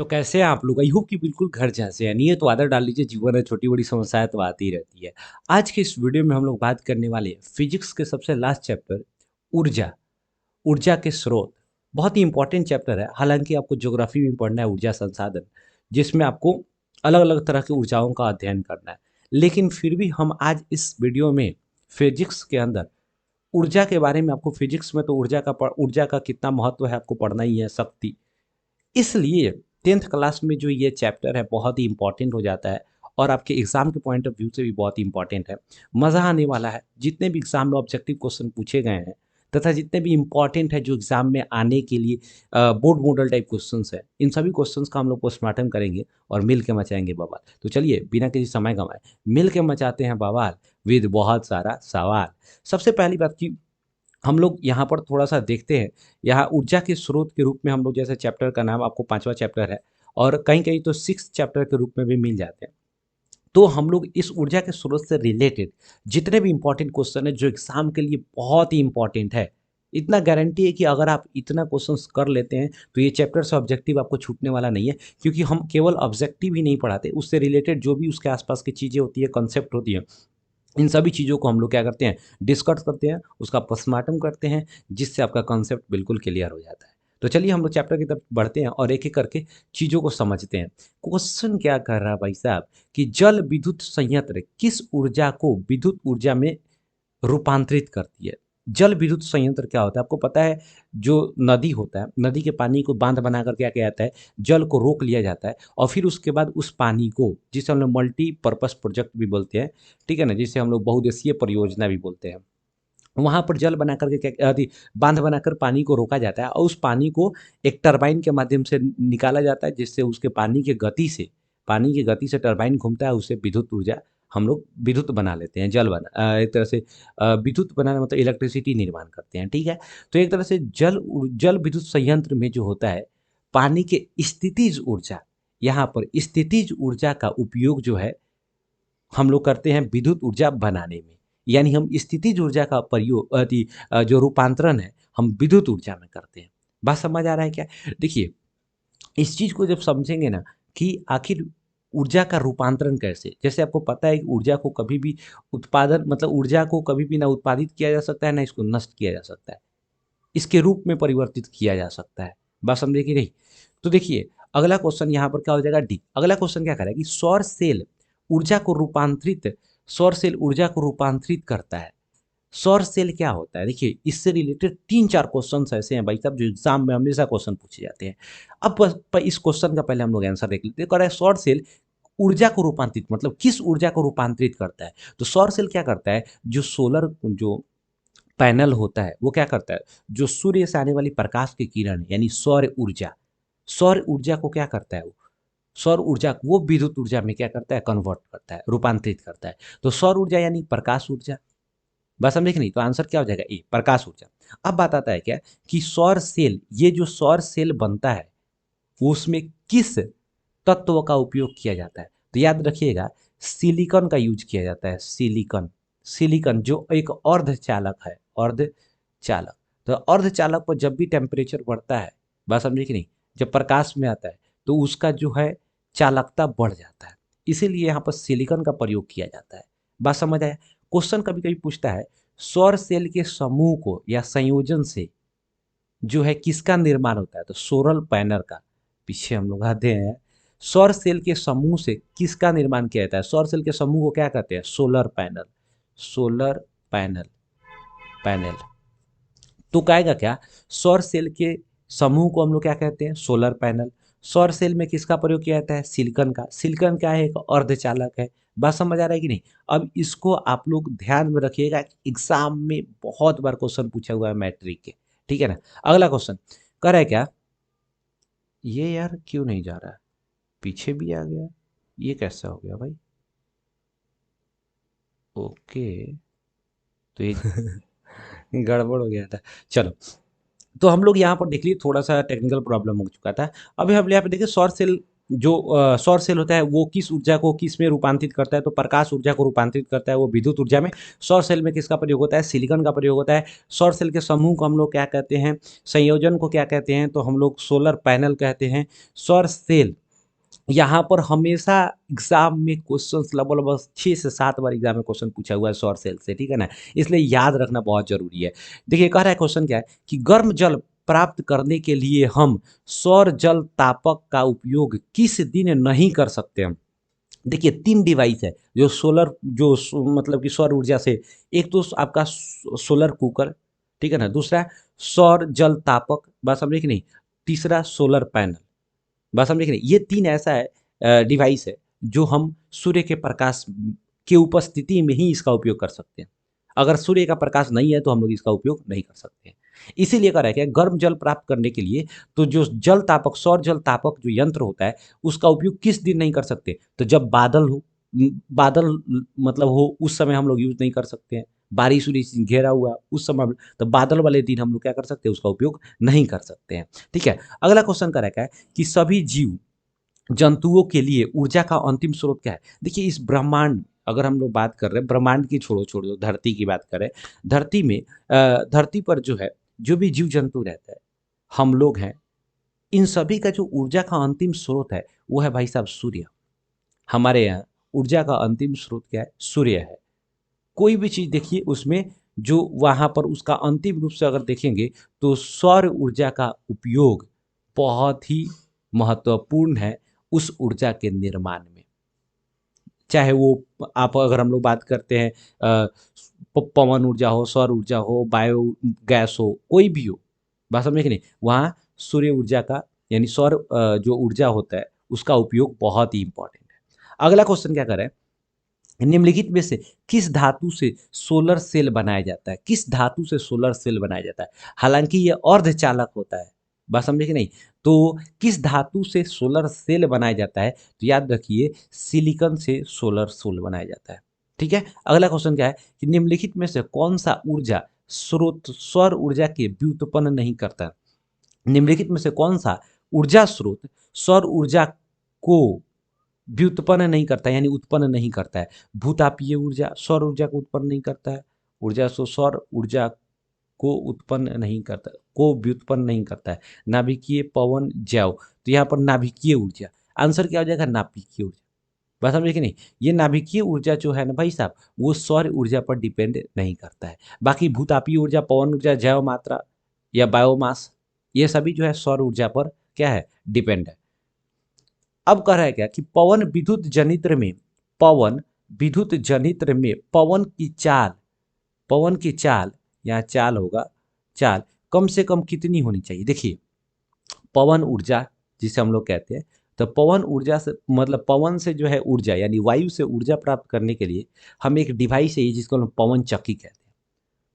तो कैसे हैं आप लोग? आई होप कि बिल्कुल घर जैसे हैं। नहीं है तो आदत डाल लीजिए, जीवन है छोटी-बड़ी समस्याएँ तो आती ही रहती है। आज के इस वीडियो में हम लोग बात करने वाले हैं फिज़िक्स के सबसे लास्ट चैप्टर ऊर्जा, ऊर्जा के स्रोत। बहुत ही इम्पोर्टेंट चैप्टर है, हालाँकि आपको ज्योग्राफी भी पढ़ना है, ऊर्जा संसाधन, जिसमें आपको अलग-अलग तरह की ऊर्जाओं का अध्ययन करना है। लेकिन फिर भी हम आज इस वीडियो में फिज़िक्स के अंदर ऊर्जा के बारे में आपको फिज़िक्स में तो ऊर्जा का कितना महत्व है आपको पढ़ना ही है, शक्ति। इसलिए 10th क्लास में जो ये चैप्टर है बहुत ही इम्पोर्टेंट हो जाता है और आपके एग्ज़ाम के पॉइंट ऑफ व्यू से भी बहुत ही इम्पोर्टेंट है। मज़ा आने वाला है। जितने भी एग्ज़ाम में ऑब्जेक्टिव क्वेश्चन पूछे गए हैं तथा जितने भी इम्पोर्टेंट है जो एग्ज़ाम में आने के लिए बोर्ड मॉडल टाइप क्वेश्चंस है, इन सभी क्वेश्चंस का हम लोग पोस्टमार्टम करेंगे और मिल के मचाएँगे बवाल। तो चलिए बिना किसी समय गँवाए मिल के मचाते हैं बवाल विद बहुत सारा सवाल। सबसे पहली बात कि हम लोग यहाँ पर थोड़ा-सा देखते हैं, यहाँ ऊर्जा के स्रोत के रूप में हम लोग जैसे चैप्टर का नाम आपको 5वां चैप्टर है और कहीं-कहीं तो 6th चैप्टर के रूप में भी मिल जाते हैं। तो हम लोग इस ऊर्जा के स्रोत से रिलेटेड जितने भी इम्पोर्टेंट क्वेश्चन हैं जो एग्ज़ाम के लिए बहुत ही इम्पोर्टेंट है, इतना गारंटी है कि अगर आप इतना क्वेश्चंस कर लेते हैं, तो ये चैप्टर से ऑब्जेक्टिव आपको छूटने वाला नहीं है क्योंकि हम केवल ऑब्जेक्टिव ही नहीं पढ़ाते, उससे रिलेटेड जो भी उसके आस-पास की चीज़ें होती हैं, कॉन्सेप्ट होती हैं, इन सभी चीज़ों को हम लोग क्या करते हैं, डिस्कस करते हैं, उसका पोस्टमार्टम करते हैं, जिससे आपका कॉन्सेप्ट बिल्कुल क्लियर हो जाता है। तो चलिए हम लोग चैप्टर की तरफ बढ़ते हैं और एक-एक करके चीज़ों को समझते हैं। क्वेश्चन क्या कर रहा है भाई साहब कि जल विद्युत संयंत्र किस ऊर्जा को विद्युत ऊर्जा में रूपांतरित करती है। जल विद्युत संयंत्र क्या होता है? आपको पता है जो नदी होता है, नदी के पानी को बाँध बनाकर क्या किया जाता है, जल को रोक लिया जाता है और फिर उसके बाद उस पानी को जिसे हम लोग मल्टीपर्पज़ प्रोजेक्ट भी बोलते हैं, ठीक है ना? जिसे हम लोग बहुउद्देशीय परियोजना भी बोलते हैं। वहाँ पर जल बना कर के क्या बाँध बनाकर पानी को रोका जाता है और उस पानी को एक टरबाइन के माध्यम से निकाला जाता है जिससे उसके पानी की गति से टरबाइन घूमता है उससे विद्युत ऊर्जा हम लोग विद्युत बना लेते हैं एक तरह से विद्युत बनाना मतलब इलेक्ट्रिसिटी निर्माण करते हैं, ठीक है? तो एक तरह से जल विद्युत संयंत्र में जो होता है, पानी के स्थितिज ऊर्जा, यहाँ पर स्थितिज ऊर्जा का उपयोग जो है हम लोग करते हैं विद्युत ऊर्जा बनाने में। यानी हम स्थितिज ऊर्जा का जो रूपांतरण है, हम विद्युत ऊर्जा में करते हैं। बात समझ आ रहा है क्या? देखिए, इस चीज़ को जब समझेंगे ना कि आखिर ऊर्जा का रूपांतरण कैसे? जैसे आपको पता है कि ऊर्जा को कभी भी ऊर्जा को कभी भी ना उत्पादित किया जा सकता है, ना इसको नष्ट किया जा सकता है। इसके रूप में परिवर्तित किया जा सकता है। बात समझे कि नहीं? तो देखिए, अगला क्वेश्चन यहाँ पर क्या हो जाएगा डी। अगला क्वेश्चन क्या कह रहा है कि ऊर्जा को रूपांतरित सौर सेल ऊर्जा को रूपांतरित करता है। सौर सेल क्या होता है? देखिए, इससे रिलेटेड 3-4 क्वेश्चन्स ऐसे हैं भाई साहब जो एग्ज़ाम में हमेशा क्वेश्चन पूछे जाते हैं। अब बस प इस क्वेश्चन का पहले हम लोग आंसर देख लेते हैं। कह रहा है सौर सेल ऊर्जा को रूपांतरित मतलब किस ऊर्जा को रूपांतरित करता है? तो सौर सेल क्या करता है, जो पैनल होता है, वो क्या करता है, जो सूर्य से आने वाली प्रकाश की किरण यानी सौर ऊर्जा को क्या करता है वो? सौर ऊर्जा को वो विद्युत ऊर्जा में क्या करता है, कन्वर्ट करता है, रूपांतरित करता है। तो सौर ऊर्जा यानी प्रकाश ऊर्जा। बात समझे कि नहीं? तो आंसर क्या हो जाएगा ए, प्रकाश ऊर्जा। अब बात आता है क्या कि ये जो सौर सेल बनता है, वो उसमें किस तत्व का उपयोग किया जाता है? तो याद रखिएगा सिलिकॉन का यूज़ किया जाता है, सिलिकॉन जो एक अर्धचालक है, अर्धचालक। तो अर्धचालक पर जब भी टेम्परेचर बढ़ता है, बात समझे कि नहीं? जब प्रकाश में आता है, तो उसका जो है चालकता बढ़ जाता है। इसीलिए यहाँ पर सिलिकॉन का प्रयोग किया जाता है। बात समझ आया? क्वेश्चन कभी-कभी पूछता है, सौर सेल के समूह को या संयोजन से जो है किसका निर्माण होता है? तो सोलर पैनल का। पीछे हम लोग आते हैं, सौर सेल के समूह से किसका निर्माण किया जाता है? सौर सेल के समूह को क्या कहते हैं? Solar panel, panel. तो कहेगा क्या? सौर सेल के समूह को हम लोग क्या कहते हैं? Solar panel. सौर सेल में किसका प्रयोग किया जाता है? सिलिकॉन का। सिलिकॉन क्या है? एक अर्धचालक है। बात समझ आ रहा है कि नहीं? अब इसको आप लोग ध्यान में रखिएगा कि एग्ज़ाम में बहुत बार क्वेश्चन पूछा हुआ है मैट्रिक के। ठीक है ना? अगला क्वेश्चन कह रहा है क्या? ये यार क्यों नहीं जा रहा है? पीछे भी आ गया। ये कैसा हो गया भाई? ओके, तो ये गड़बड़ हो गया था। चलो, तो हम लोग यहाँ पर देख लिए थोड़ा-सा टेक्निकल प्रॉब्लम हो चुका था। अभी हम यहाँ पे देखिए सौर सेल जो सौर सेल होता है वो किस ऊर्जा को किस में रूपांतरित करता है, तो प्रकाश ऊर्जा को रूपांतरित करता है वो विद्युत ऊर्जा में। सौर सेल में किसका प्रयोग होता है, सिलिकॉन का प्रयोग होता है। सौर सेल के समूह को हम लोग क्या कहते हैं, संयोजन को क्या कहते हैं, तो हम लोग सोलर पैनल कहते हैं। सौर सेल यहाँ पर हमेशा एग्जाम में क्वेश्चन लगभग 6 से 7 बार एग्जाम में क्वेश्चन पूछा हुआ है सौर सेल से, ठीक है ना, इसलिए याद रखना बहुत जरूरी है। देखिए कह रहा है क्वेश्चन क्या है कि गर्म जल प्राप्त करने के लिए हम सौर जल तापक का उपयोग किस दिन नहीं कर सकते हम। देखिए 3 डिवाइस है जो सोलर मतलब कि सौर ऊर्जा से, एक तो आपका सोलर कुकर, ठीक है ना, दूसरा सौर जल तापक, बात समझे कि नहीं, तीसरा सोलर पैनल, बात समझे कि नहीं। ये 3 ऐसा है डिवाइस है जो हम सूर्य के प्रकाश की उपस्थिति में ही इसका उपयोग कर सकते हैं। अगर सूर्य का प्रकाश नहीं है तो हम लोग इसका उपयोग नहीं कर सकते हैं। इसीलिए कह रहा है कि गर्म जल प्राप्त करने के लिए तो जो जल तापक, सौर जल तापक जो यंत्र होता है उसका उपयोग किस दिन नहीं कर सकते, तो जब बादल हो, बादल मतलब हो उस समय हम लोग यूज नहीं कर सकते हैं। बारिश उरिश घेरा हुआ उस समय, तो बादल वाले दिन हम लोग क्या कर सकते हैं, उसका उपयोग नहीं कर सकते हैं। ठीक है, अगला क्वेश्चन का रखा है कि सभी जीव जंतुओं के लिए ऊर्जा का अंतिम स्रोत क्या है। देखिए इस ब्रह्मांड, अगर हम लोग बात कर रहे हैं ब्रह्मांड की, छोड़ो छोड़ो धरती की बात करें, धरती में धरती पर जो है जो भी जीव जंतु रहता है, हम लोग हैं, इन सभी का जो ऊर्जा का अंतिम स्रोत है वो है भाई साहब सूर्य। हमारे यहाँ ऊर्जा का अंतिम स्रोत क्या है, सूर्य है। कोई भी चीज़ देखिए उसमें जो वहाँ पर उसका अंतिम रूप से अगर देखेंगे तो सौर ऊर्जा का उपयोग बहुत ही महत्वपूर्ण है उस ऊर्जा के निर्माण में। चाहे वो आप, अगर हम लोग बात करते हैं पवन ऊर्जा हो, सौर ऊर्जा हो, बायो गैस हो, कोई भी हो, बात समझे कि नहीं, वहाँ सूर्य ऊर्जा का यानी सौर जो ऊर्जा होता है उसका उपयोग बहुत ही इंपॉर्टेंट है। अगला क्वेश्चन क्या कर रहे हैं, निम्नलिखित में से किस धातु से सोलर सेल बनाया जाता है, किस धातु से सोलर सेल बनाया जाता है। हालांकि ये अर्धचालक होता है, बात समझे कि नहीं, तो किस धातु से सोलर सेल बनाया जाता है, तो याद रखिए सिलिकॉन से सोलर सेल बनाया जाता है। ठीक है, अगला क्वेश्चन क्या है कि निम्नलिखित में से कौन सा ऊर्जा स्रोत सौर ऊर्जा के व्युत्पन्न नहीं करता। निम्नलिखित में से कौन सा ऊर्जा स्रोत सौर ऊर्जा को व्युत्पन्न नहीं करता यानी उत्पन्न नहीं करता है। भूतापीय ऊर्जा सौर ऊर्जा को उत्पन्न नहीं करता है, ऊर्जा सौर ऊर्जा को उत्पन्न नहीं करता, को व्युत्पन्न नहीं करता है। नाभिकीय, पवन, जैव, तो यहाँ पर नाभिकीय ऊर्जा, आंसर क्या हो जाएगा, नाभिकीय ऊर्जा। बात समझे कि नहीं, ये नाभिकीय ऊर्जा जो है ना भाई साहब वो सौर ऊर्जा पर डिपेंड नहीं करता है। बाकी भूतापीय ऊर्जा, पवन ऊर्जा, जैव मात्रा या बायोमास, ये सभी जो है सौर ऊर्जा पर क्या है, डिपेंड है। अब कह रहा है क्या कि पवन विद्युत जनित्र में, पवन विद्युत जनित्र में पवन की चाल, यहाँ चाल होगा, चाल कम से कम कितनी होनी चाहिए। देखिए पवन ऊर्जा जिसे हम लोग कहते हैं, तो पवन ऊर्जा से मतलब पवन से जो है ऊर्जा यानी वायु से ऊर्जा प्राप्त करने के लिए हम एक डिवाइस है जिसको हम पवन चक्की कहते हैं।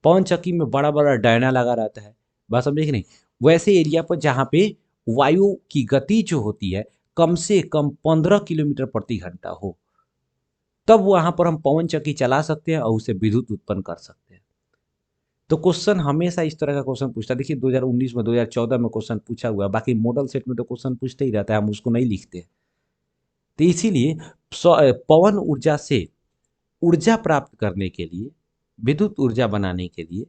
पवन चक्की में बड़ा बड़ा डायना लगा रहता है, बात समझे कि नहीं। वैसे एरिया पर जहाँ पे वायु की गति जो होती है कम से कम 15 किलोमीटर प्रति घंटा हो, तब वहां पर हम पवन चक्की चला सकते हैं और उसे विद्युत उत्पन्न कर सकते हैं। तो क्वेश्चन हमेशा इस तरह का क्वेश्चन पूछता है। देखिए 2019 में, 2014 में क्वेश्चन पूछा हुआ है, बाकी मॉडल सेट में तो क्वेश्चन पूछते ही रहता है, हम उसको नहीं लिखते। तो इसीलिए पवन ऊर्जा से ऊर्जा प्राप्त करने के लिए, विद्युत ऊर्जा बनाने के लिए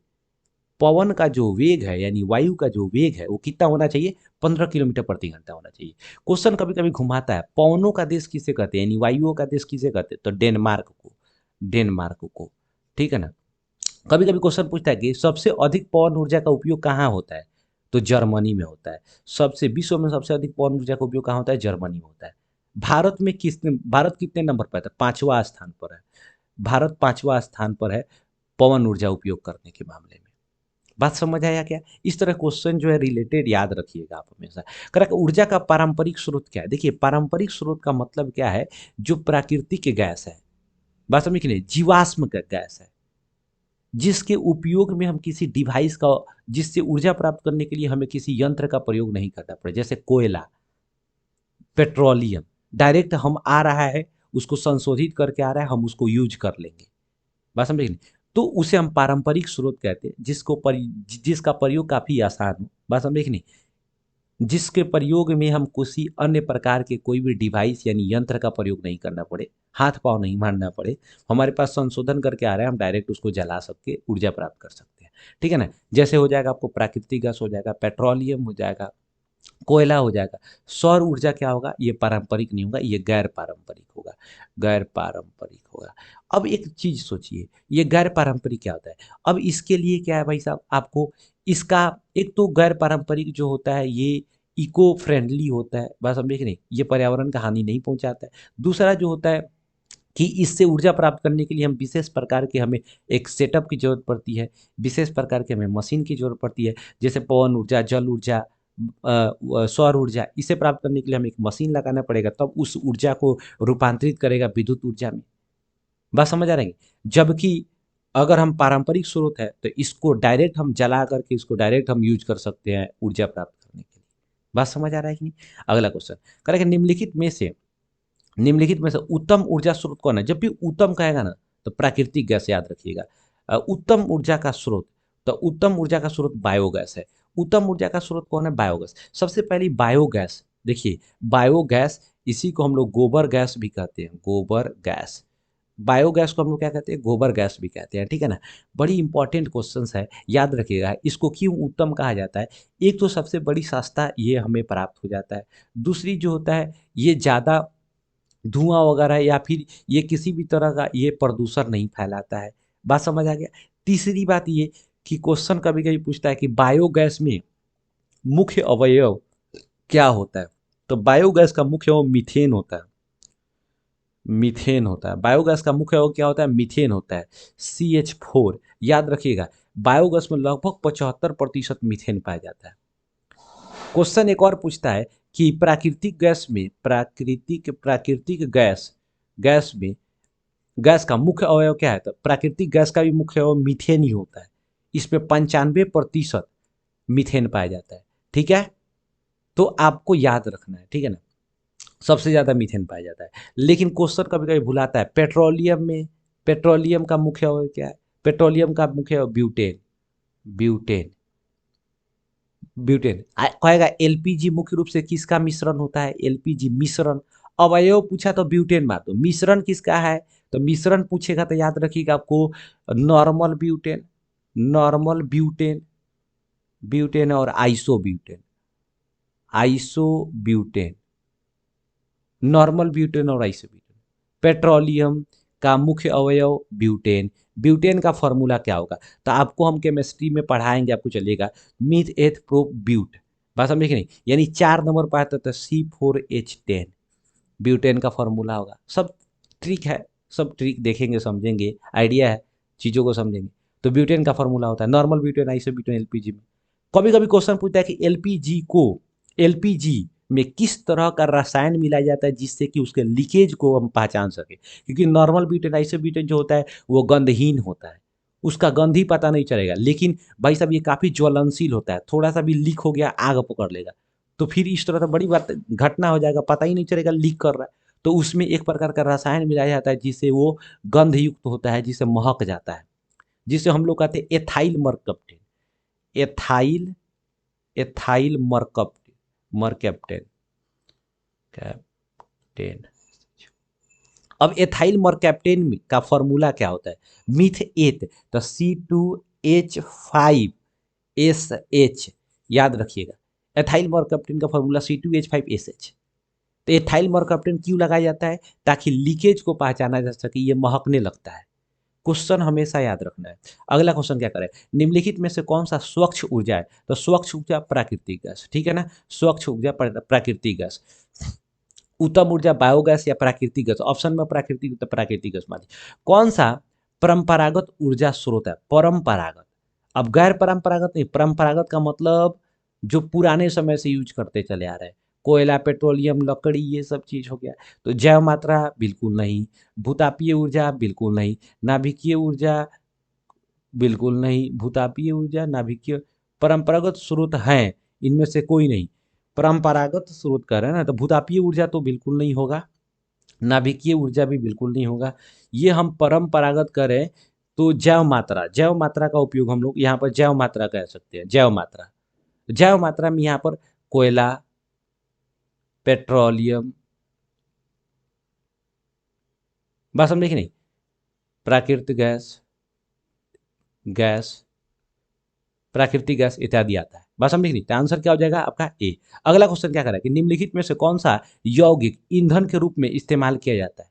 पवन का जो वेग है यानी वायु का जो वेग है वो कितना होना चाहिए, 15 किलोमीटर प्रति घंटा होना चाहिए। क्वेश्चन कभी कभी घुमाता है, पवनों का देश किसे कहते हैं यानी वायुओं का देश किसे कहते हैं, तो डेनमार्क को, डेनमार्क को, ठीक है ना। कभी कभी क्वेश्चन पूछता है कि सबसे अधिक पवन ऊर्जा का उपयोग कहाँ होता है, तो जर्मनी में होता है। सबसे विश्व में सबसे अधिक पवन ऊर्जा का उपयोग कहाँ होता है, जर्मनी में होता है। भारत कितने नंबर पर है, 5वां स्थान पर है। भारत 5वां स्थान पर है पवन ऊर्जा उपयोग करने के मामले में। बात समझ आया क्या। इस तरह क्वेश्चन जो है रिलेटेड याद रखिएगा आप हमेशा। करेक्ट, ऊर्जा का पारंपरिक स्रोत क्या है। देखिए पारंपरिक स्रोत का मतलब क्या है, जो प्राकृतिक गैस है, बात समझ कि नहीं, जीवाश्म का गैस है, जिसके उपयोग में हम किसी डिवाइस का, जिससे ऊर्जा प्राप्त करने के लिए हमें किसी यंत्र का प्रयोग नहीं करना पड़े, जैसे कोयला, पेट्रोलियम, डायरेक्ट हम आ रहा है उसको संशोधित करके आ रहा है, हम उसको यूज कर लेंगे, बात समझे कि नहीं। तो उसे हम पारंपरिक स्रोत कहते हैं, जिसका प्रयोग काफी आसान हो, बात समझे कि नहीं। जिसके प्रयोग में हम किसी अन्य प्रकार के कोई भी डिवाइस यानी यंत्र का प्रयोग नहीं करना पड़े, हाथ पाँव नहीं मारना पड़े, हमारे पास संशोधन करके आ रहा है, हम डायरेक्ट उसको जला सकते ऊर्जा प्राप्त कर सकते हैं। ठीक है ना? जैसे हो जाएगा आपको प्राकृतिक गैस हो जाएगा, पेट्रोलियम हो जाएगा, कोयला हो जाएगा। सौर ऊर्जा क्या होगा? ये पारंपरिक नहीं होगा, ये गैर पारंपरिक होगा, गैर पारंपरिक होगा। अब एक चीज सोचिए, ये गैर पारंपरिक क्या होता है? अब इसके लिए क्या है भाई साहब, आपको इसका एक तो गैर पारंपरिक जो होता है ये इको फ्रेंडली होता है, बात समझे कि नहीं? ये पर्यावरण का हानि नहीं पहुंचाता है। दूसरा जो होता है कि इससे ऊर्जा प्राप्त करने के लिए हम विशेष प्रकार के हमें एक सेटअप की जरूरत पड़ती है, विशेष प्रकार के हमें मशीन की जरूरत पड़ती है, जैसे पवन ऊर्जा, जल ऊर्जा, सौर ऊर्जा। इसे प्राप्त करने के लिए हमें एक मशीन लगाना पड़ेगा, तब उस ऊर्जा को रूपांतरित करेगा विद्युत ऊर्जा में। बात समझ आ रही है? जबकि अगर हम पारंपरिक स्रोत है तो इसको डायरेक्ट हम जला करके इसको डायरेक्ट हम यूज कर सकते हैं ऊर्जा प्राप्त करने के लिए। बात समझ आ रहा है कि नहीं? अगला क्वेश्चन करेंगे, निम्नलिखित में से उत्तम ऊर्जा स्रोत कौन है? जब भी उत्तम कहेगा ना तो प्राकृतिक गैस याद रखिएगा। उत्तम ऊर्जा का स्रोत, तो उत्तम ऊर्जा का स्रोत बायोगैस है। उत्तम ऊर्जा का स्रोत कौन है? बायोगैस। सबसे पहली बायोगैस, देखिए बायोगैस, इसी को हम लोग गोबर गैस भी कहते हैं, गोबर गैस। बायोगैस को हम लोग क्या कहते हैं? गोबर गैस भी कहते हैं। ठीक है ना? बड़ी इंपॉर्टेंट क्वेश्चंस है, याद रखिएगा। इसको क्यों उत्तम कहा जाता है? एक तो सबसे बड़ी सस्ता ये हमें प्राप्त हो जाता है, दूसरी जो होता है ये ज़्यादा धुआं वगैरह या फिर ये किसी भी तरह का ये प्रदूषण नहीं फैलाता है। बात समझ आ गया? तीसरी बात ये कि क्वेश्चन कभी कभी पूछता है कि बायोगैस में मुख्य अवयव क्या होता है? तो बायोगैस का मुख्य अवयव मीथेन होता है। मीथेन होता है बायोगैस का मुख्य अवयव। क्या होता है? मीथेन होता है, CH4। याद रखिएगा, बायोगैस में लगभग 75% मीथेन पाया जाता है। क्वेश्चन एक और पूछता है कि प्राकृतिक गैस में, प्राकृतिक गैस गैस में गैस का मुख्य अवयव क्या है? तो प्राकृतिक गैस का भी मुख्य अवयव मीथेन ही होता है। इसमें 95% मीथेन पाया जाता है। ठीक है? तो आपको याद रखना है, ठीक है ना? सबसे ज्यादा मीथेन पाया जाता है। लेकिन क्वेश्चन कभी कभी भुलाता है, पेट्रोलियम में पेट्रोलियम का मुख्य अवयव क्या है? पेट्रोलियम का मुख्य अवयव ब्यूटेन। ब्यूटेन ब्यूटेन कहेगा। एलपीजी मुख्य रूप से किसका मिश्रण होता है? एलपीजी मिश्रण। अवयव पूछा तो ब्यूटेन मार दो, मिश्रण किसका है? तो मिश्रण पूछेगा तो याद रखिएगा आपको normal butane, normal butane, butane और iso butane, iso butane, normal butane और आइसो ब्यूटेन। पेट्रोलियम का मुख्य अवयव ब्यूटेन। ब्यूटेन का फॉर्मूला क्या होगा? तो आपको हम केमिस्ट्री में पढ़ाएंगे, आपको चलेगा मीथ एथ प्रो ब्यूट। बात समझे कि नहीं? यानी 4 नंबर पर आता था C4H10, ब्यूटेन का फॉर्मूला होगा। सब ट्रिक है, सब ट्रिक देखेंगे समझेंगे, आइडिया है, चीज़ों को समझेंगे। तो ब्यूटेन का फॉर्मूला होता है normal butane, iso butane, LPG में। कभी कभी क्वेश्चन पूछता है कि एलपीजी में किस तरह का रसायन मिलाया जाता है जिससे कि उसके लीकेज को हम पहचान सके, क्योंकि नॉर्मल ब्यूटेन, आइसो ब्यूटेन जो होता है वो गंधहीन होता है, उसका गंध ही पता नहीं चलेगा। लेकिन भाई साहब ये काफ़ी ज्वलनशील होता है, थोड़ा सा भी लीक हो गया आग पकड़ लेगा, तो फिर इस तरह से बड़ी बात घटना हो जाएगा, पता ही नहीं चलेगा लीक कर रहा है। तो उसमें एक प्रकार का रसायन मिलाया जाता है जिससे वो गंध युक्त होता है, जिससे महक जाता है, जिसे हम लोग कहते हैं ethyl mercaptan. Ethyl ethyl mercaptan captain. अब एथाइल मरकैप्टेन का फॉर्मूला क्या होता है? मिथ एथ, तो C2H5SH। याद रखिएगा, एथाइल मरकैप्टेन का फॉर्मूला C2H5SH। तो एथाइल मरकप्टेन क्यों लगाया जाता है? ताकि लीकेज को पहचाना जा सके, ये महकने लगता है। क्वेश्चन हमेशा याद रखना है। अगला क्वेश्चन क्या करें, निम्नलिखित में से कौन सा स्वच्छ ऊर्जा है? तो स्वच्छ ऊर्जा प्राकृतिक गैस। ठीक है ना? स्वच्छ ऊर्जा प्राकृतिक गैस। उत्तम ऊर्जा बायोगैस या प्राकृतिक गैस? ऑप्शन में प्राकृतिक, तो प्राकृतिक गैस मान लीजिए। कौन सा परंपरागत ऊर्जा स्रोत है? परंपरागत। अब गैर परंपरागत नहीं, परंपरागत का मतलब जो पुराने समय से यूज करते चले आ रहे हैं, कोयला, पेट्रोलियम, लकड़ी, ये सब चीज हो गया। तो जैव मात्रा बिल्कुल नहीं, भूतापीय ऊर्जा बिल्कुल नहीं, नाभिकीय ऊर्जा बिल्कुल नहीं, भूतापीय ऊर्जा, नाभिकीय। परंपरागत स्रोत हैं इनमें से कोई नहीं। परंपरागत स्रोत कह रहे हैं ना, तो भूतापीय ऊर्जा तो बिल्कुल नहीं होगा, नाभिकीय ऊर्जा भी बिल्कुल नहीं होगा। ये हम परंपरागत करें तो जैव मात्रा, जैव मात्रा का उपयोग हम लोग यहाँ पर जैव मात्रा कह सकते हैं। जैव मात्रा, जैव मात्रा में यहाँ पर कोयला, पेट्रोलियम, बात समझे कि नहीं, प्राकृतिक गैस, गैस, प्राकृतिक गैस इत्यादि आता है। बात समझे कि नहीं, तो आंसर क्या हो जाएगा आपका ए। अगला क्वेश्चन क्या करा कि निम्नलिखित में से कौन सा यौगिक ईंधन के रूप में इस्तेमाल किया जाता है।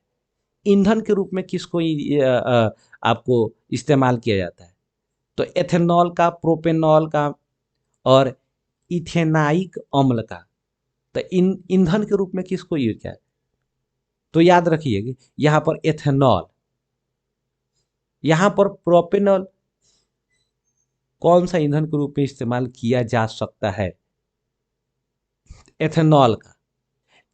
ईंधन के रूप में किसको आपको इस्तेमाल किया जाता है, तो एथेनॉल का, प्रोपेनॉल का और इथेनाइक अम्ल का। तो इन ईंधन के रूप में किसको यूज किया है, तो याद रखिए कि यहाँ पर एथेनॉल, यहाँ पर प्रोपेनॉल कौन सा ईंधन के रूप में इस्तेमाल किया जा सकता है, एथेनॉल का।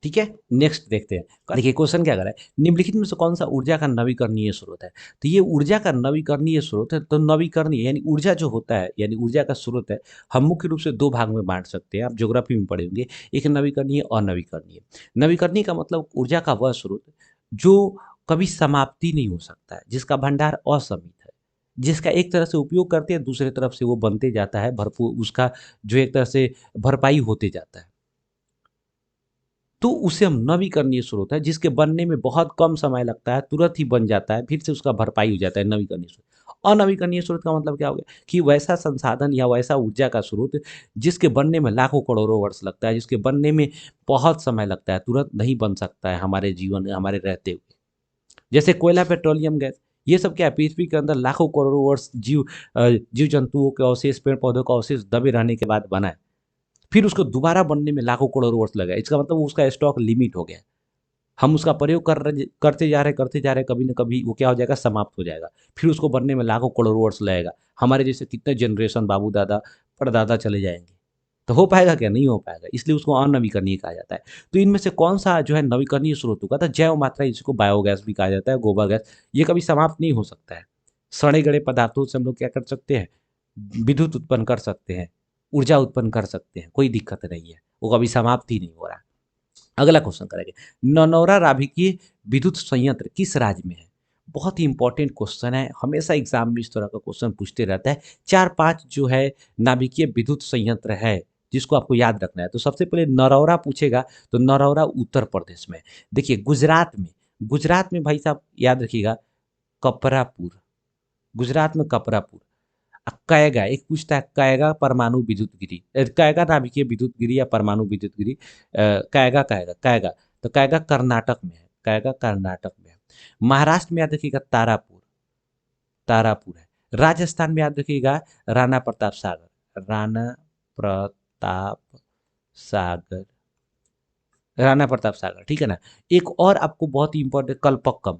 ठीक है, नेक्स्ट देखते हैं। देखिए क्वेश्चन क्या कर रहा है, निम्नलिखित में से कौन सा ऊर्जा का नवीकरणीय स्रोत है। तो ये ऊर्जा का नवीकरणीय स्रोत है, तो नवीकरणीय यानी ऊर्जा जो होता है, यानी ऊर्जा का स्रोत है, हम मुख्य रूप से दो भाग में बांट सकते हैं। आप ज्योग्राफी में पढ़े होंगे, एक नवीकरणीय और अनवीकरणीय। नवीकरणीय का मतलब ऊर्जा का वह स्रोत जो कभी समाप्ति नहीं हो सकता है, जिसका भंडार असीमित है, जिसका एक तरह से उपयोग करते हैं, दूसरे तरफ से वो बनते जाता है, भरपूर उसका जो एक तरह से भरपाई होते जाता है, तो उसे हम नवीकरणीय स्रोत है, जिसके बनने में बहुत कम समय लगता है, तुरंत ही बन जाता है, फिर से उसका भरपाई हो जाता है, नवीकरणीय स्रोत। अनवीकरणीय स्रोत का मतलब क्या हो गया कि वैसा संसाधन या वैसा ऊर्जा का स्रोत जिसके बनने में लाखों करोड़ों वर्ष लगता है, जिसके बनने में बहुत समय लगता है, तुरंत नहीं बन सकता है हमारे जीवन में, हमारे रहते हुए। जैसे कोयला, पेट्रोलियम गैस, ये सब क्या है, पृथ्वी के अंदर लाखों करोड़ों वर्ष जीव जंतुओं के अवशेष, पेड़ पौधों का अवशेष दबे रहने के बाद बना है, फिर उसको दोबारा बनने में लाखों करोड़ वर्ष लगा। इसका मतलब उसका स्टॉक लिमिट हो गया, हम उसका प्रयोग करते जा रहे, कभी ना कभी वो क्या हो जाएगा, समाप्त हो जाएगा, फिर उसको बनने में लाखों करोड़ वर्ष लगेगा। हमारे जैसे कितने जनरेशन, बाबू दादा, परदादा चले जाएंगे, तो हो पाएगा क्या, नहीं हो पाएगा, इसलिए उसको अनवीकरणीय कहा जाता है। तो इनमें से कौन सा जो है नवीकरणीय स्रोत होगा, तो जैव मात्रा, इसको बायोगैस भी कहा जाता है, गोबर गैस, ये कभी समाप्त नहीं हो सकता है। सड़े गड़े पदार्थों से हम लोग क्या कर सकते हैं, विद्युत उत्पन्न कर सकते हैं, ऊर्जा उत्पन्न कर सकते हैं, कोई दिक्कत नहीं है, वो कभी समाप्त ही नहीं हो रहा। अगला क्वेश्चन करेंगे, ननौरा नाभिकीय विद्युत संयंत्र किस राज्य में है। बहुत ही इंपॉर्टेंट क्वेश्चन है, हमेशा एग्जाम में इस तरह का क्वेश्चन पूछते रहता है। चार पांच जो है नाभिकीय विद्युत संयंत्र है जिसको आपको याद रखना है। तो सबसे पहले नरौरा पूछेगा, तो नरौरा उत्तर प्रदेश में। देखिए गुजरात में, गुजरात में भाई साहब याद रखिएगा, कपरापुर, गुजरात में कपरापुर। कएगा, एक पूछता है कएगा परमाणु विद्युत गिरी, कएगा नाभिकीय विद्युत गिरी या परमाणु विद्युत गिरी, कएगा कएगा कएगा, तो कएगा कर्नाटक में है, कएगा कर्नाटक में है। महाराष्ट्र में याद रखिएगा तारापुर, तारापुर है। राजस्थान में याद रखिएगा राणा प्रताप सागर, राणा प्रताप सागर, राणा प्रताप सागर, ठीक है ना। एक और आपको बहुत ही इंपॉर्टेंट, कल्पक्कम,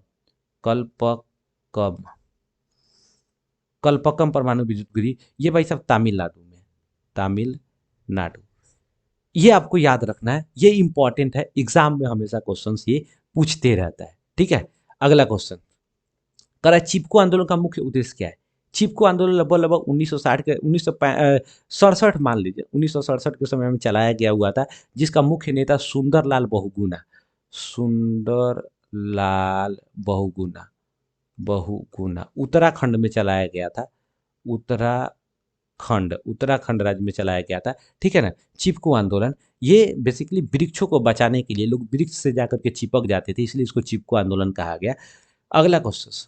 कल्पक्कम, कल्पक्कम परमाणु विद्युत गिरी, ये भाई साहब तमिलनाडु में, तमिलनाडु। ये आपको याद रखना है, ये इंपॉर्टेंट है, एग्जाम में हमेशा क्वेश्चंस ये पूछते रहता है। ठीक है, अगला क्वेश्चन कह रहा है चिपको आंदोलन का मुख्य उद्देश्य क्या है। चिपको आंदोलन लगभग लगभग 1960 के 1967 मान लीजिए, 1967 के समय में चलाया गया हुआ था, जिसका मुख्य नेता सुंदरलाल बहुगुणा, सुंदरलाल बहुगुणा, बहुगुणा उत्तराखंड में चलाया गया था, उत्तराखंड, उत्तराखंड राज्य में चलाया गया था। ठीक है ना। चिपको आंदोलन, ये बेसिकली वृक्षों को बचाने के लिए, लोग वृक्ष से जाकर के चिपक जाते थे, इसलिए इसको चिपको आंदोलन कहा गया। अगला क्वेश्चन,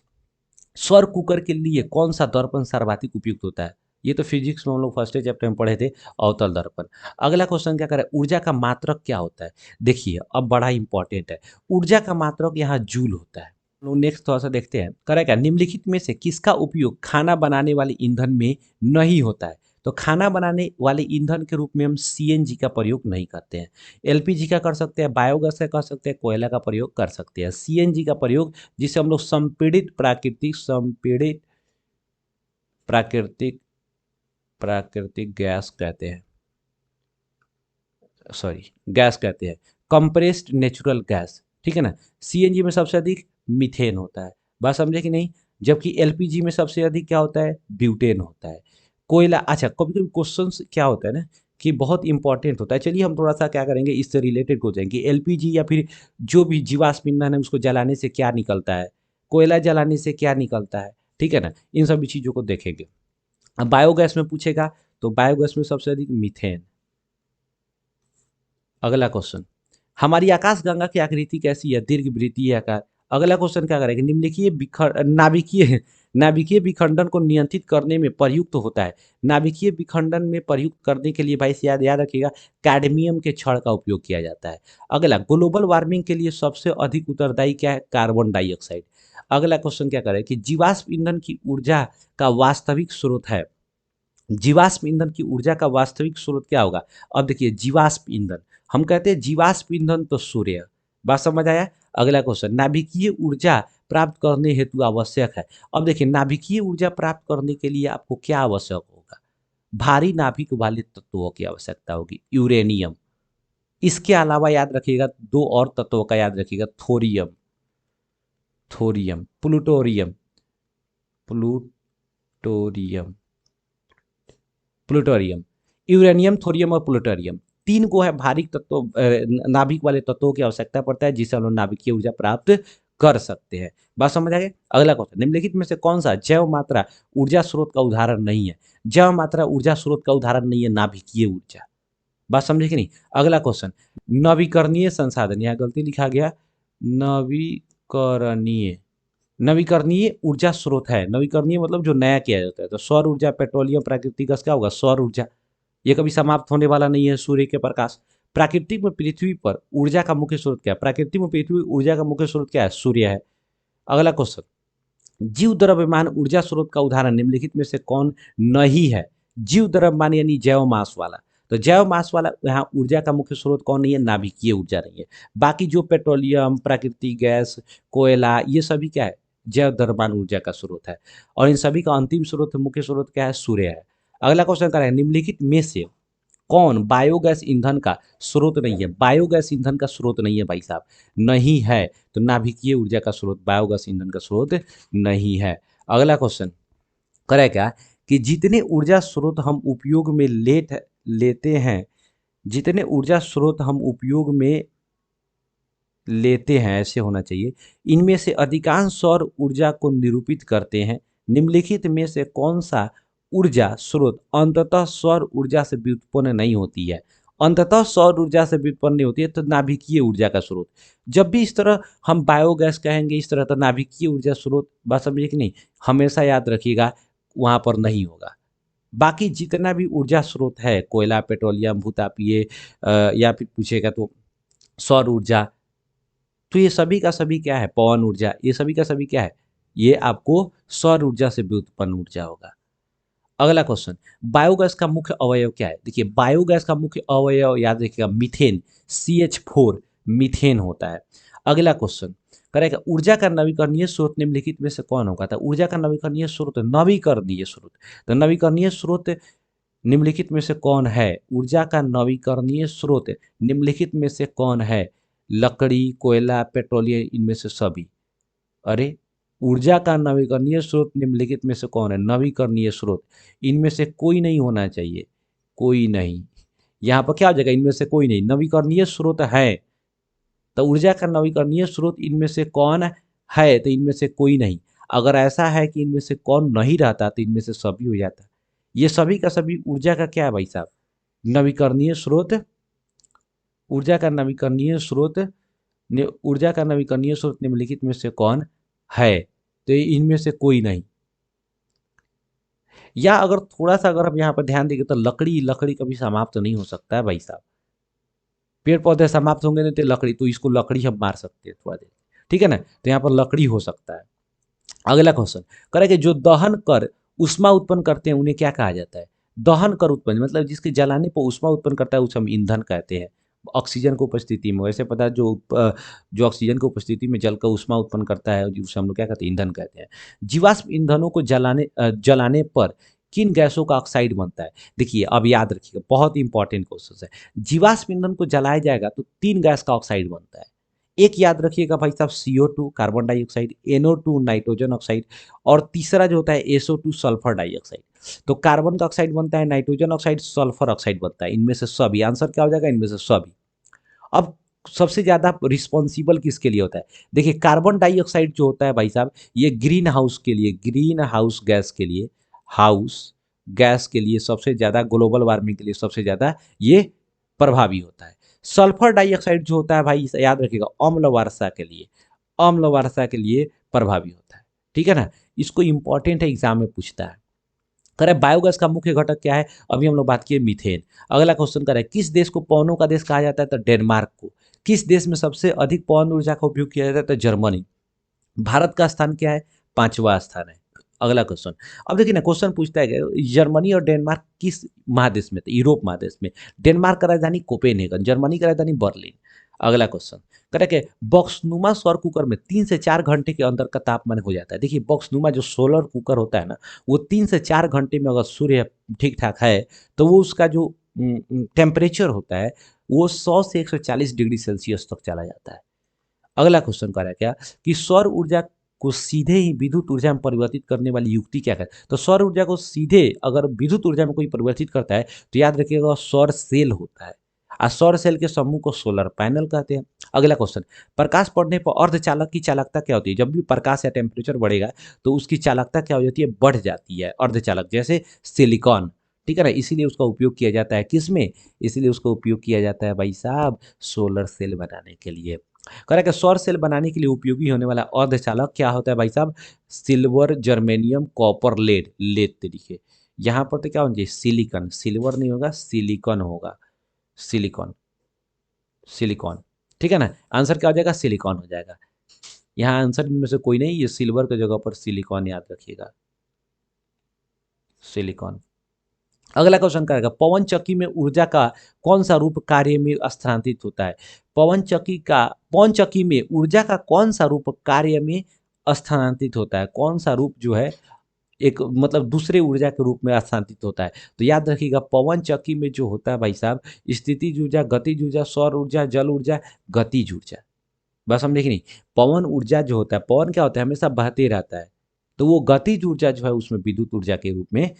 सौर कुकर के लिए कौन सा दर्पण सर्वाधिक उपयुक्त होता है। ये तो फिजिक्स में हम लोग फर्स्ट चैप्टर में पढ़े थे, अवतल दर्पण। अगला क्वेश्चन क्या करे, ऊर्जा का मात्रक क्या होता है। देखिए अब बड़ा इंपॉर्टेंट है, ऊर्जा का मात्रक यहाँ जूल होता है। लोग नेक्स्ट थोड़ा सा देखते हैं, करेगा निम्नलिखित में से किसका उपयोग खाना बनाने वाले ईंधन में नहीं होता है। तो खाना बनाने वाले ईंधन के रूप में हम सीएनजी का प्रयोग नहीं करते हैं, एलपीजी का कर सकते हैं, बायोगैस का कर सकते हैं, कोयला का प्रयोग कर सकते हैं। सीएनजी का प्रयोग, जिसे हम लोग संपीड़ित प्राकृतिक, संपीड़ित प्राकृतिक, प्राकृतिक गैस कहते हैं, सॉरी गैस कहते हैं, कंप्रेस्ड नेचुरल गैस। ठीक है ना। सीएनजी में सबसे अधिक मीथेन होता है, बात समझे कि नहीं। जबकि एलपीजी में सबसे अधिक क्या होता है, ब्यूटेन होता है। कोयला, अच्छा कभी कभी क्वेश्चन क्या होता है ना कि बहुत इंपॉर्टेंट होता है, चलिए हम थोड़ा सा क्या करेंगे, इससे रिलेटेड हो जाएंगे। एलपीजी या फिर जो भी जीवाश्म ईंधन है उसको जलाने से क्या निकलता है, कोयला जलाने से क्या निकलता है, ठीक है ना, इन सभी चीज़ों को देखेंगे। अब बायोगैस में पूछेगा, तो बायोगैस में सबसे अधिक मीथेन, अगला क्वेश्चन, हमारी आकाशगंगा की आकृति कैसी है? दीर्घवृत्तीय आकार। अगला क्वेश्चन क्या करेगा? निम्नलिखित नाभिकीय नाभिकीय विखंडन को नियंत्रित करने में प्रयुक्त होता है। नाभिकीय विखंडन में प्रयुक्त करने के लिए भाई याद याद रखिएगा, कैडमियम के छड़ का उपयोग किया जाता है। अगला, ग्लोबल वार्मिंग के लिए सबसे अधिक उत्तरदायी क्या है? Carbon dioxide. अगला क्वेश्चन क्या करें कि जीवाश्म ईंधन की ऊर्जा का वास्तविक स्रोत है। जीवाश्म ईंधन की ऊर्जा का वास्तविक स्रोत क्या होगा? अब देखिए, जीवाश्म ईंधन, हम कहते हैं जीवाश्म ईंधन तो सूर्य। बात समझ आया? अगला क्वेश्चन, नाभिकीय ऊर्जा प्राप्त करने हेतु आवश्यक है। अब देखिए, नाभिकीय ऊर्जा प्राप्त करने के लिए आपको क्या आवश्यक होगा? भारी नाभिक वाले तत्वों की आवश्यकता होगी, यूरेनियम। इसके अलावा याद रखिएगा, दो और तत्वों का याद रखिएगा, थोरियम, थोरियम, प्लूटोरियम, प्लूटोरियम, प्लूटोरियम, यूरेनियम, थोरियम और प्लूटोरियम, तीन को है भारी तत्व नाभिक वाले तत्वों की आवश्यकता पड़ता है, जिससे हम लोग नाभिकीय ऊर्जा प्राप्त कर सकते हैं। बात समझ आ गई? अगला क्वेश्चन, निम्नलिखित में से कौन सा जैव मात्रा ऊर्जा स्रोत का उदाहरण नहीं है? जैव मात्रा ऊर्जा स्रोत का उदाहरण नहीं है नाभिकीय ऊर्जा। बात समझे कि नहीं? अगला क्वेश्चन, नवीकरणीय संसाधन, यहाँ गलती लिखा गया, नवीकरणीय, नवीकरणीय ऊर्जा स्रोत है। नवीकरणीय मतलब जो नया किया जाता है, तो सौर ऊर्जा, पेट्रोलियम, प्राकृतिक गैस, क्या होगा? सौर ऊर्जा। ये कभी समाप्त होने वाला नहीं है, सूर्य के प्रकाश। प्राकृतिक में पृथ्वी पर ऊर्जा का मुख्य स्रोत क्या है? प्राकृतिक में पृथ्वी ऊर्जा का मुख्य स्रोत क्या है? सूर्य है। अगला क्वेश्चन, जीव द्रव्यमान ऊर्जा स्रोत का उदाहरण निम्नलिखित में से कौन नहीं है? जीव द्रव्यमान यानी जैव मास वाला, तो जैव मास वाला यहाँ ऊर्जा का मुख्य स्रोत कौन नहीं है? नाभिकीय ऊर्जा नहीं है। बाकी जो पेट्रोलियम, प्राकृतिक गैस, कोयला, ये सभी क्या है? जैव द्रव्यमान ऊर्जा का स्रोत है। और इन सभी का अंतिम स्रोत, मुख्य स्रोत क्या है? सूर्य है। अगला क्वेश्चन क्या है? निम्नलिखित में से कौन बायोगैस ईंधन का स्रोत नहीं है? बायोगैस ईंधन का स्रोत नहीं है भाई साहब, नहीं है। तो नाभिकीय ऊर्जा का स्रोत बायोगैस ईंधन का स्रोत नहीं है। अगला क्वेश्चन करे क्या कि जितने ऊर्जा स्रोत हम उपयोग में लेते हैं, जितने ऊर्जा स्रोत हम उपयोग में लेते हैं, ऐसे होना चाहिए, इनमें से अधिकांश सौर ऊर्जा को निरूपित करते हैं। निम्नलिखित में से कौन सा ऊर्जा स्रोत अंततः सौर ऊर्जा से व्युत्पन्न नहीं होती है? अंततः सौर ऊर्जा से व्युत्पन्न नहीं होती है, तो नाभिकीय ऊर्जा का स्रोत। जब भी इस तरह हम बायोगैस कहेंगे इस तरह, तो नाभिकीय ऊर्जा स्रोत, बात समझिए कि नहीं, हमेशा याद रखिएगा वहां पर नहीं होगा। बाकी जितना भी ऊर्जा स्रोत है, कोयला, पेट्रोलियम, भूतापीय, या फिर पूछेगा तो सौर ऊर्जा, तो ये सभी का सभी क्या है? पवन ऊर्जा, ये सभी का सभी क्या है? ये आपको सौर ऊर्जा से व्युत्पन्न ऊर्जा होगा। अगला क्वेश्चन, बायोगैस का मुख्य अवयव क्या है? देखिए, बायोगैस का मुख्य अवयव याद रखिएगा, मीथेन, CH4 मीथेन होता है। अगला क्वेश्चन करेगा, ऊर्जा का नवीकरणीय स्रोत निम्नलिखित में से कौन होगा? था ऊर्जा का नवीकरणीय स्रोत, नवीकरणीय स्रोत, तो नवीकरणीय स्रोत निम्नलिखित में से कौन है? ऊर्जा का नवीकरणीय स्रोत निम्नलिखित में से कौन है? लकड़ी, कोयला, पेट्रोलियम, इनमें से सभी। अरे, ऊर्जा का नवीकरणीय स्रोत निम्नलिखित में से कौन है? नवीकरणीय स्रोत, इनमें से कोई नहीं होना चाहिए, कोई नहीं। यहाँ पर क्या हो जाएगा? इनमें से कोई नहीं, नवीकरणीय स्रोत है, तो ऊर्जा का नवीकरणीय स्रोत इनमें से कौन है? तो इनमें से कोई नहीं। अगर ऐसा है कि इनमें से कौन नहीं रहता, तो इनमें से सभी हो जाता। ये सभी का सभी ऊर्जा का क्या है भाई साहब? नवीकरणीय स्रोत। ऊर्जा का नवीकरणीय स्रोत, ऊर्जा का नवीकरणीय स्रोत निम्नलिखित में से कौन है? तो इनमें से कोई नहीं। या अगर थोड़ा सा अगर हम यहाँ पर ध्यान देंगे, तो लकड़ी, लकड़ी कभी समाप्त नहीं हो सकता है भाई साहब। पेड़ पौधे समाप्त होंगे नहीं, तो लकड़ी, तो इसको लकड़ी हम मार सकते हैं थोड़ा देर, ठीक है ना? तो यहाँ पर लकड़ी हो सकता है। अगला क्वेश्चन करेंगे, जो दहन कर ऊष्मा उत्पन्न करते हैं उन्हें क्या कहा जाता है? दहन कर उत्पन्न मतलब जिसके जलाने पर ऊष्मा उत्पन्न करता है, उसे हम ईंधन कहते हैं। ऑक्सीजन की उपस्थिति में, वैसे पता है, जो ऑक्सीजन की उपस्थिति में जलकर ऊष्मा उत्पन्न करता है, उसे हम लोग क्या कहते हैं? ईंधन कहते हैं। जीवाश्म ईंधनों को जलाने पर किन गैसों का ऑक्साइड बनता है? देखिए, अब याद रखिएगा, बहुत इंपॉर्टेंट क्वेश्चन है। जीवाश्म ईंधन को जलाया जाएगा तो तीन गैस का ऑक्साइड बनता है। एक याद रखिएगा भाई साहब, CO2 carbon dioxide, NO2 nitrogen oxide, और तीसरा जो होता है SO2 सल्फर डाइऑक्साइड। तो कार्बन का ऑक्साइड बनता है, नाइट्रोजन ऑक्साइड, सल्फर ऑक्साइड बनता है, इनमें से सभी। आंसर क्या हो जाएगा? इनमें से सभी। अब सबसे ज्यादा रिस्पॉन्सिबल किसके लिए होता है? देखिए, कार्बन डाइऑक्साइड जो होता है भाई साहब, ये ग्रीन हाउस के लिए, ग्रीन हाउस गैस के लिए, हाउस गैस के लिए सबसे ज्यादा, ग्लोबल वार्मिंग के लिए सबसे ज्यादा ये प्रभावी होता है। सल्फर डाइऑक्साइड जो होता है भाई, इसे याद रखिएगा, अम्ल वर्षा के लिए, अम्ल वर्षा के लिए प्रभावी होता है। ठीक है ना, इसको इंपॉर्टेंट है, एग्जाम में पूछता है। करें बायोगैस का मुख्य घटक क्या है, अभी हम लोग बात किए मीथेन। अगला क्वेश्चन करें, किस देश को पवनों का देश कहा जाता है, तो डेनमार्क को। किस देश में सबसे अधिक पवन ऊर्जा का उपयोग किया जाता है, तो जर्मनी। भारत का स्थान क्या है, पांचवा स्थान है। अगला क्वेश्चन, अब देखिए ना, क्वेश्चन पूछता है कि जर्मनी और डेनमार्क किस महादेश में थे, यूरोप महादेश में। डेनमार्क का राजधानी कोपेनहेगन, जर्मनी का राजधानी बर्लिन। अगला क्वेश्चन करें कि बॉक्सनुमा सौर कुकर में 3 से 4 घंटे के अंदर का तापमान हो जाता है। देखिए बॉक्सनुमा जो सोलर कुकर होता है ना, वो 3 से 4 घंटे में अगर सूर्य ठीक ठाक है तो वो उसका जो टेम्परेचर होता है वो 100 से 140 डिग्री सेल्सियस तक चला जाता है। अगला क्वेश्चन कह रहा है क्या, कि सौर ऊर्जा को सीधे ही विद्युत ऊर्जा में परिवर्तित करने वाली युक्ति क्या है। तो सौर ऊर्जा को सीधे अगर विद्युत ऊर्जा में कोई परिवर्तित करता है तो याद रखिएगा सौर सेल होता है, और सौर सेल के समूह को सोलर पैनल कहते हैं। अगला क्वेश्चन, प्रकाश पड़ने पर अर्धचालक की चालकता क्या होती है। जब भी प्रकाश या टेम्परेचर बढ़ेगा तो उसकी चालकता क्या हो जाती है, बढ़ जाती है। अर्धचालक जैसे सिलिकॉन, ठीक है ना, इसीलिए उसका उपयोग किया जाता है किसमें, इसीलिए उसका उपयोग किया जाता है भाई साहब सोलर सेल बनाने के लिए। कह रहा है कि सौर सेल बनाने के लिए उपयोगी होने वाला अर्धचालक क्या होता है भाई साहब, silver, germanium, copper, lead. Lead तरीके यहाँ पर तो क्या होना चाहिए, सिलिकॉन, सिल्वर नहीं होगा, सिलिकॉन होगा, सिलिकॉन, सिलिकॉन। ठीक है ना, आंसर क्या हो जाएगा, सिलिकॉन हो जाएगा। यहाँ आंसर इनमें से कोई नहीं, ये सिल्वर की जगह पर सिलिकॉन याद रखिएगा, सिलिकॉन। अगला क्वेश्चन करेगा, पवन चक्की में ऊर्जा का कौन सा रूप कार्य में स्थानांतरित होता है। पवन चक्की में ऊर्जा का कौन सा रूप कार्य में स्थानांतरित होता है, कौन सा रूप जो है एक मतलब दूसरे ऊर्जा के रूप में स्थानांतरित होता है। तो याद रखिएगा पवन चक्की में जो होता है भाई साहब, स्थितिज ऊर्जा, गतिज ऊर्जा, सौर ऊर्जा, जल ऊर्जा, गतिज ऊर्जा। बस हम देखें नहीं, पवन ऊर्जा जो होता है, पवन क्या होता है, हमेशा बहते रहता है, तो वो गतिज ऊर्जा जो है उसमें विद्युत ऊर्जा के रूप में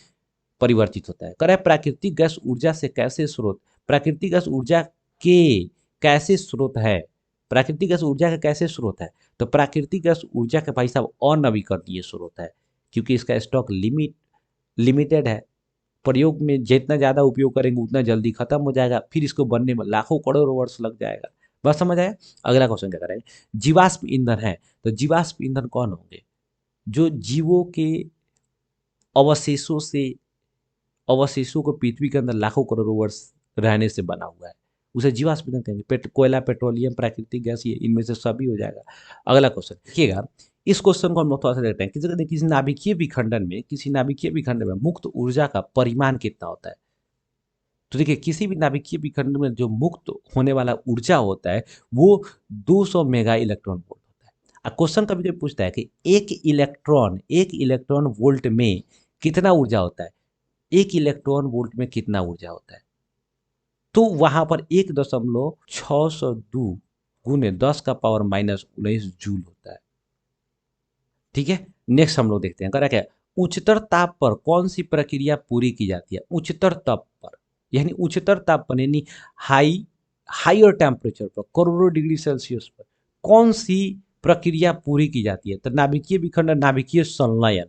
परिवर्तित होता है। करें प्राकृतिक गैस ऊर्जा से कैसे स्रोत, प्राकृतिक गैस ऊर्जा के कैसे स्रोत है, प्राकृतिक गैस ऊर्जा का कैसे स्रोत है। तो प्राकृतिक गैस ऊर्जा का भाई साहब अनवीकरणीय स्रोत है, क्योंकि इसका स्टॉक लिमिटेड है। प्रयोग में जितना ज़्यादा उपयोग करेंगे उतना जल्दी खत्म हो जाएगा, फिर इसको बनने में लाखों करोड़ों वर्ष लग जाएगा। बस समझ आया। अगला क्वेश्चन क्या करेंगे, जीवाश्म ईंधन है, तो जीवाश्म ईंधन कौन होंगे, जो जीवों के अवशेषों से, अवशेषों को पृथ्वी के अंदर लाखों करोड़ों वर्ष रहने से बना हुआ है, उसे जीवाश्म ईंधन कहेंगे। कोयला, पेट्रोलियम, प्राकृतिक गैस, ये इनमें से सभी हो जाएगा। अगला क्वेश्चन देखिएगा, इस क्वेश्चन को हम लोग थोड़ा सा देखते हैं। किसी नाभिकीय विखंडन में, किसी नाभिकीय विखंडन में मुक्त ऊर्जा का परिमाण कितना होता है। तो देखिए किसी भी नाभिकीय विखंडन में जो मुक्त होने वाला ऊर्जा होता है वो 200 मेगा इलेक्ट्रॉन वोल्ट होता है। क्वेश्चन कभी कभी पूछता है कि एक इलेक्ट्रॉन वोल्ट में कितना ऊर्जा होता है, एक इलेक्ट्रॉन वोल्ट में कितना ऊर्जा होता है। तो वहां पर 1.602 गुने 10⁻⁻19 जूल होता है। ठीक है, नेक्स्ट हम लोग देखते हैं, करा क्या, उच्चतर ताप पर कौन सी प्रक्रिया पूरी की जाती है। उच्चतर ताप पर यानी उच्चतर ताप पर यानी हाइयर टेम्परेचर पर, करोड़ों डिग्री सेल्सियस पर कौन सी प्रक्रिया पूरी की जाती है। तो नाभिकीय विखंडन, नाभिकीय संलयन।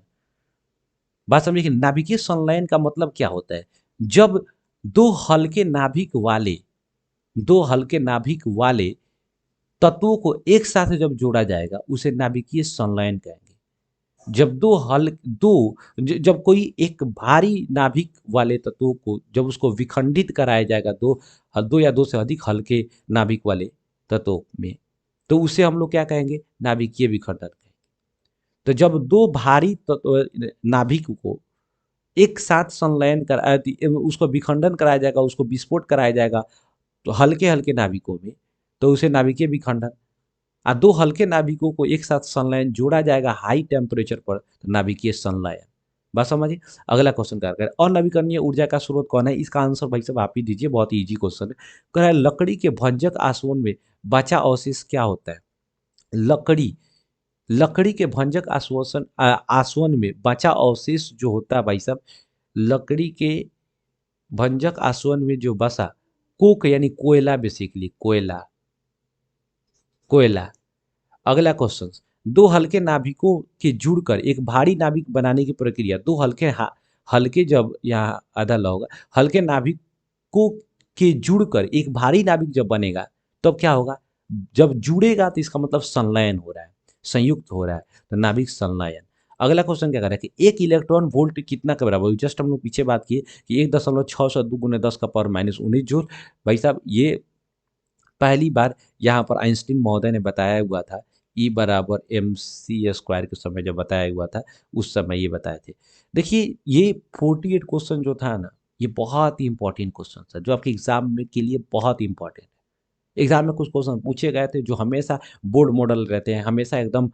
बात समझिए, नाभिकीय संलयन का मतलब क्या होता है, जब दो हल्के नाभिक वाले तत्वों को एक साथ जब जोड़ा जाएगा उसे नाभिकीय संलयन कहेंगे। जब जब कोई एक भारी नाभिक वाले तत्वों को जब उसको विखंडित कराया जाएगा दो या दो से अधिक हल्के नाभिक वाले तत्वों में, तो उसे हम लोग क्या कहेंगे, नाभिकीय विखंडन कहेंगे। तो जब दो भारी तत्व नाभिक को एक साथ संलयन कर उसको विखंडन कराया जाएगा, उसको विस्फोट कराया जाएगा तो हल्के हल्के नाभिकों में, तो उसे नाभिकीय विखंडन। दो हल्के नाभिकों को एक साथ संलयन जोड़ा जाएगा हाई टेम्परेचर पर, तो नाभिकीय संलयन। बस समझिए। अगला क्वेश्चन क्या करें, अनवीकरणीय ऊर्जा का स्रोत कौन है। इसका आंसर भाई साहब आप ही दीजिए, बहुत ही इजी क्वेश्चन है। कह रहा है लकड़ी के भंजक आसवन में बचा अवशेष क्या होता है। लकड़ी के भंजक आसवन में बचा अवशेष जो होता है भाई साहब, लकड़ी के भंजक आसवन में जो बसा, कोक यानी कोयला, बेसिकली कोयला, कोयला। अगला क्वेश्चन, दो हल्के नाभिकों के जुड़कर एक भारी नाभिक बनाने की प्रक्रिया, दो हल्के हल्के जब यहाँ आधा ल होगा, हल्के नाभिकों के जुड़कर एक भारी नाभिक जब बनेगा तब क्या होगा, जब जुड़ेगा तो इसका मतलब संलयन हो रहा है, संयुक्त हो रहा है, तो नाभिक संलयन। अगला क्वेश्चन क्या कर रहा है कि एक इलेक्ट्रॉन वोल्ट कितना के बराबर, जस्ट हम लोग पीछे बात किए कि 1.6 गुने 10 का पावर -19 जूल। भाई साहब ये पहली बार यहाँ पर आइंस्टीन महोदय ने बताया हुआ था, ई बराबर mc² के समय जब बताया हुआ था, उस समय ये बताए थे। देखिए ये 48 क्वेश्चन जो था ना, ये बहुत ही इंपॉर्टेंट क्वेश्चन था जो आपके एग्जाम में के लिए बहुत ही इंपॉर्टेंट है। एग्जाम में कुछ क्वेश्चन पूछे गए थे जो हमेशा बोर्ड मॉडल रहते हैं, हमेशा एकदम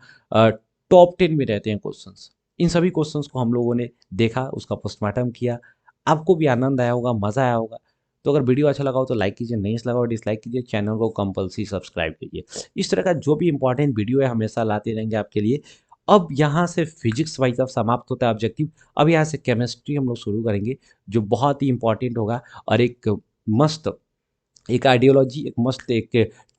टॉप 10 में रहते हैं क्वेश्चंस। इन सभी क्वेश्चंस को हम लोगों ने देखा, उसका पोस्टमार्टम किया। आपको भी आनंद आया होगा, मज़ा आया होगा। तो अगर वीडियो अच्छा लगा हो तो लाइक कीजिए, नहीं अच्छा लगा हो डिसलाइक कीजिए, चैनल को कंपल्सरी सब्सक्राइब कीजिए। इस तरह का जो भी इंपॉर्टेंट वीडियो है हमेशा लाते रहेंगे आपके लिए। अब यहाँ से फिजिक्स भाई साहब समाप्त होता है ऑब्जेक्टिव। अब यहाँ से केमिस्ट्री हम लोग शुरू करेंगे जो बहुत ही इंपॉर्टेंट होगा, और मस्त एक आइडियोलॉजी, एक मस्त एक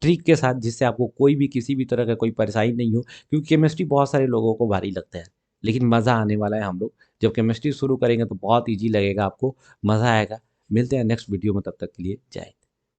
ट्रिक के साथ, जिससे आपको कोई भी किसी भी तरह का कोई परेशानी नहीं हो, क्योंकि केमिस्ट्री बहुत सारे लोगों को भारी लगता है, लेकिन मज़ा आने वाला है। हम लोग जब केमिस्ट्री शुरू करेंगे तो बहुत ईजी लगेगा आपको, मज़ा आएगा। मिलते हैं नेक्स्ट वीडियो में, तब तक के लिए जय हिंद।